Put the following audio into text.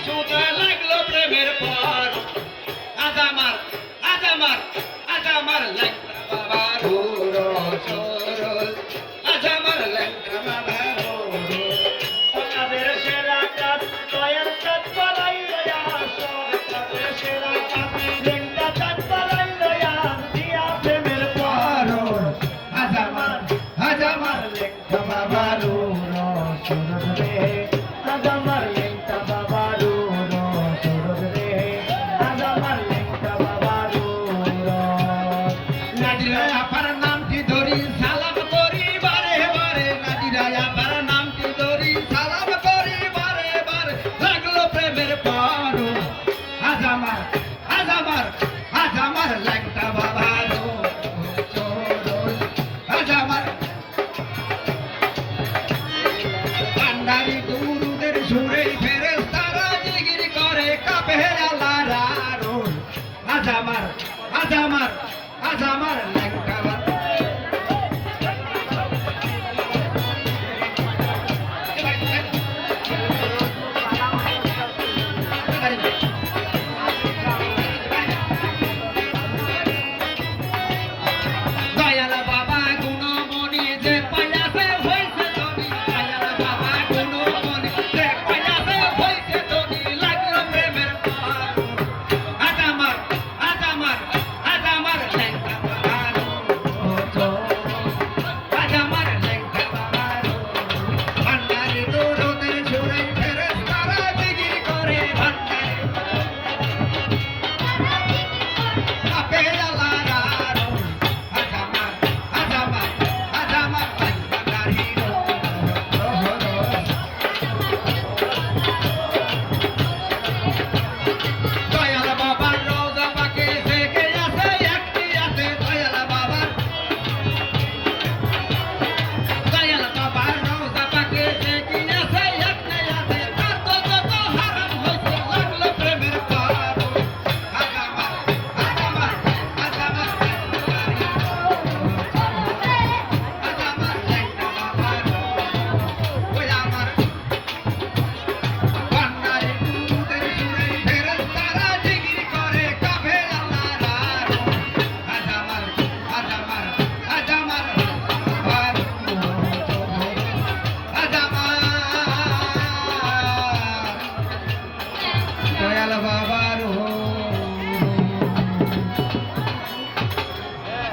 শুতে লাগলো প্রেমের পর আজ আমার আজ আমার আজ আমার ল্যাংটা বাবা রুরো সরল আজ আমার ল্যাংটা বাবা রুরো তাদের সেরা কাজ নয়ন চাঁদ পালাই লয়া তাদের সেরা কাজ লেংটা চাঁদ পালাই লয়া দিয়া প্রেমের পারল আজ আমার লেংটা বাবা রুরো সরদ রে আজ আমার লেংটা বাবা রুরো সরদ রে আজ আমার লেংটা বাবা রুরো নাদিরা আপার নামটি ধরি সালাম করি বারে বারে নাদিরা আপার নামটি ধরি সালাম করি বারে বারে লাগলো প্রেমের পারো আজ আমার